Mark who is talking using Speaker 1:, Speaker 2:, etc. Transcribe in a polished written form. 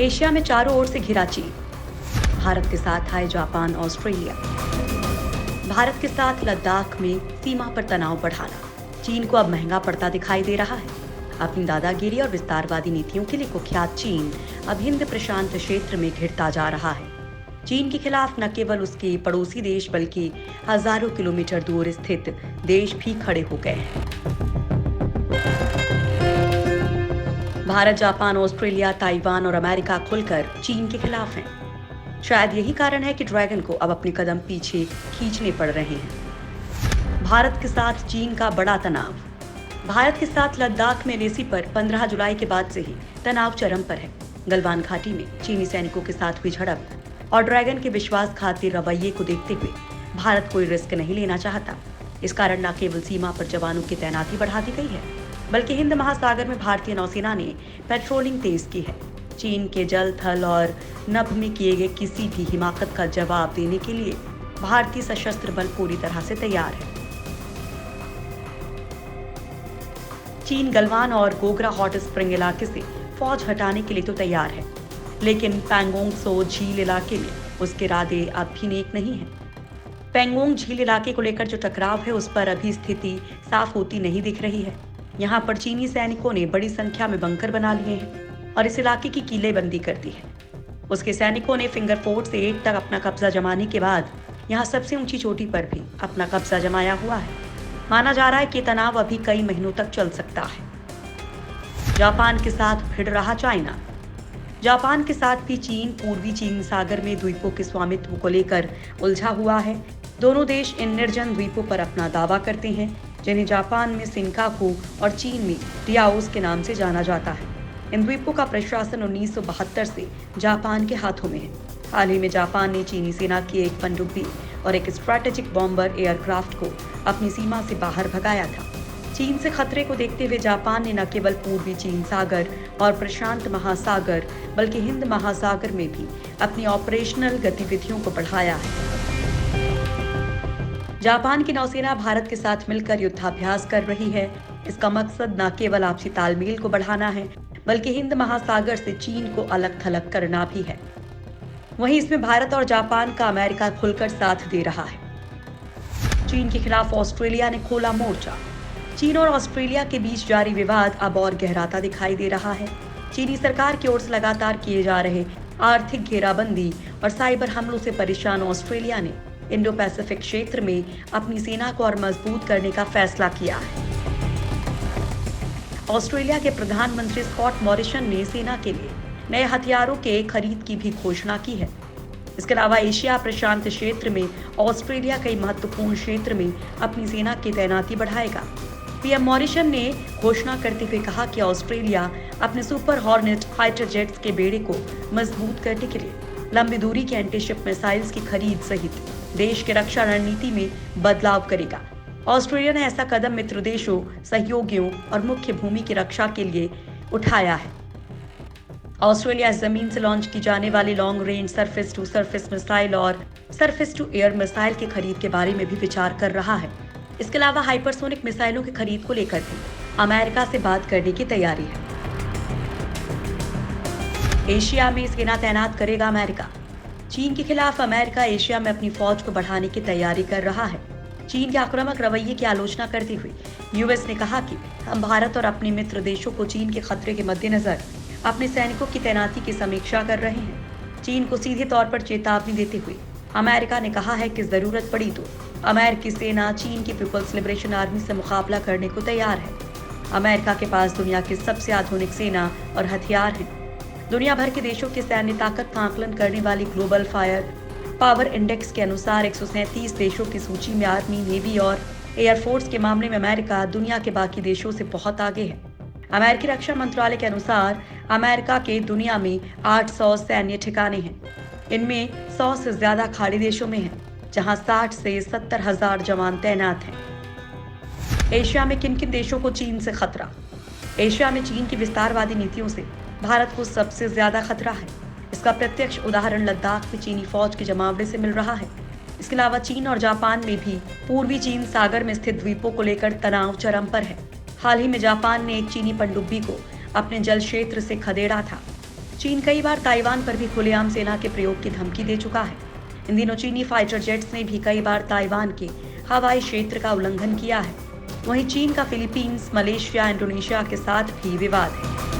Speaker 1: Asia में चारों ओर से घिरा चीन। भारत के साथ आए जापान, ऑस्ट्रेलिया। भारत के साथ लद्दाख में सीमा पर तनाव बढ़ाना चीन को अब महंगा पड़ता दिखाई दे रहा है। अपनी दादागिरी और विस्तारवादी नीतियों के लिए कुख्यात चीन अब हिंद प्रशांत क्षेत्र में घिरता जा रहा है। चीन के खिलाफ न केवल उसके पड़ोसी देश बल्कि हजारों किलोमीटर दूर स्थित देश भी खड़े हो गए हैं। भारत, जापान, ऑस्ट्रेलिया, ताइवान और अमेरिका खुलकर चीन के खिलाफ हैं। शायद यही कारण है कि ड्रैगन को अब अपने कदम पीछे खींचने पड़ रहे हैं। भारत के साथ चीन का बड़ा तनाव। भारत के साथ लद्दाख में लेसी पर 15 जुलाई के बाद से ही तनाव चरम पर है। गलवान घाटी में चीनी सैनिकों के साथ हुई झड़प और ड्रैगन के विश्वासघाती रवैये को देखते हुए भारत कोई रिस्क नहीं लेना चाहता। इस कारण न केवल सीमा पर जवानों की तैनाती बढ़ा दी गई है, बल्कि हिंद महासागर में भारतीय नौसेना ने पेट्रोलिंग तेज की है। चीन के जल, थल और नभ में किए गए किसी भी हिमाकत का जवाब देने के लिए भारतीय सशस्त्र बल पूरी तरह से तैयार है। चीन गलवान और गोगरा हॉट स्प्रिंग इलाके से फौज हटाने के लिए तो तैयार है, लेकिन पैंगोंग त्सो झील इलाके में उसके इरादे अब भी नेक नहीं है। पैंगोंग झील इलाके को लेकर जो टकराव है उस पर अभी स्थिति साफ होती नहीं दिख रही है। यहाँ पर चीनी सैनिकों ने बड़ी संख्या में बंकर बना लिए हैं और इस इलाके की किलेबंदी कर दी है। उसके सैनिकों ने फिंगर फोर्ट से 8 तक अपना कब्जा जमाने के बाद यहाँ सबसे ऊंची चोटी पर भी अपना कब्जा जमाया हुआ है। माना जा रहा है कि तनाव अभी कई महीनों तक चल सकता है। जापान के साथ भिड़ रहा चाइना। जापान के साथ भी चीन पूर्वी चीन सागर में द्वीपों के स्वामित्व को लेकर उलझा हुआ है। दोनों देश इन निर्जन द्वीपों पर अपना दावा करते हैं, जिन्हें जापान में सिंकाकू और चीन में रियाओस के नाम से जाना जाता है। इन द्वीपों का प्रशासन 1972 से जापान के हाथों में है। हाल ही में जापान ने चीनी सेना की एक पनडुब्बी और एक स्ट्रैटेजिक बॉम्बर एयरक्राफ्ट को अपनी सीमा से बाहर भगाया था। चीन से खतरे को देखते हुए जापान ने न केवल पूर्वी चीन सागर और प्रशांत महासागर बल्कि हिंद महासागर में भी अपनी ऑपरेशनल गतिविधियों को बढ़ाया है। जापान की नौसेना भारत के साथ मिलकर युद्धाभ्यास कर रही है। इसका मकसद न केवल आपसी तालमेल को बढ़ाना है बल्कि हिंद महासागर से चीन को अलग थलग करना भी है। वहीं इसमें भारत और जापान का अमेरिका खुलकर साथ दे रहा है। चीन के खिलाफ ऑस्ट्रेलिया ने खोला मोर्चा। चीन और ऑस्ट्रेलिया के बीच जारी विवाद अब और गहराता दिखाई दे रहा है। चीनी सरकार की ओर से लगातार किए जा रहे आर्थिक घेराबंदी और साइबर हमलों से परेशान ऑस्ट्रेलिया ने इंडो पैसिफिक क्षेत्र में अपनी सेना को और मजबूत करने का फैसला किया है। ऑस्ट्रेलिया के प्रधानमंत्री स्कॉट मॉरिसन ने सेना के लिए नए हथियारों के खरीद की भी घोषणा की है। इसके अलावा एशिया प्रशांत क्षेत्र में ऑस्ट्रेलिया कई महत्वपूर्ण क्षेत्र में अपनी सेना की तैनाती बढ़ाएगा। पीएम मॉरिसन ने घोषणा करते हुए कहा कि ऑस्ट्रेलिया अपने सुपर हॉर्नेट फाइटर जेट्स के बेड़े को मजबूत करने के लिए लंबी दूरी के एंटीशिप मिसाइल्स की खरीद सहित देश की रक्षा रणनीति में बदलाव करेगा। ऑस्ट्रेलिया ने ऐसा कदम मित्र देशों, सहयोगियों और मुख्य भूमि की रक्षा के लिए उठाया है। ऑस्ट्रेलिया जमीन से लॉन्च की जाने वाली long range surface to surface missile और सरफेस टू एयर मिसाइल की खरीद के बारे में भी विचार कर रहा है। इसके अलावा हाइपरसोनिक मिसाइलों की खरीद को लेकर भी अमेरिका से बात करने की तैयारी है। एशिया में सेना तैनात करेगा अमेरिका। चीन के खिलाफ अमेरिका एशिया में अपनी फौज को बढ़ाने की तैयारी कर रहा है। चीन के आक्रामक रवैये की आलोचना करते हुए यूएस ने कहा कि हम भारत और अपने मित्र देशों को चीन के खतरे के मद्देनजर अपने सैनिकों की तैनाती की समीक्षा कर रहे हैं। चीन को सीधे तौर पर चेतावनी देते हुए अमेरिका ने कहा है कि जरूरत पड़ी तो अमेरिकी सेना चीन की पीपल्स लिबरेशन आर्मी से मुकाबला करने को तैयार है। अमेरिका के पास दुनिया की सबसे आधुनिक सेना और हथियार हैं। दुनिया भर के देशों की सैन्य ताकत का आकलन करने वाली ग्लोबल फायर पावर इंडेक्स के अनुसार 137 देशों की सूची में आर्मी, नेवी और एयरफोर्स के मामले में अमेरिका दुनिया के बाकी देशों से बहुत आगे है। अमेरिकी रक्षा मंत्रालय के अनुसार अमेरिका के दुनिया में 800 सैन्य ठिकाने हैं। इनमें 100 से ज्यादा खाड़ी देशों में हैं, जहां 60 से 70 हजार जवान तैनात हैं। एशिया में किन किन देशों को चीन से खतरा? एशिया में चीन की विस्तारवादी नीतियों से भारत को सबसे ज्यादा खतरा है। इसका प्रत्यक्ष उदाहरण लद्दाख में चीनी फौज के जमावड़े से मिल रहा है। इसके अलावा चीन और जापान में भी पूर्वी चीन सागर में स्थित द्वीपों को लेकर तनाव चरम पर है। हाल ही में जापान ने एक चीनी पनडुब्बी को अपने जल क्षेत्र से खदेड़ा था। चीन कई बार ताइवान पर भी खुलेआम सेना के प्रयोग की धमकी दे चुका है। इन दिनों चीनी फाइटर जेट्स ने भी कई बार ताइवान के हवाई क्षेत्र का उल्लंघन किया है। वहीं चीन का फिलीपींस, मलेशिया, इंडोनेशिया के साथ भी विवाद है।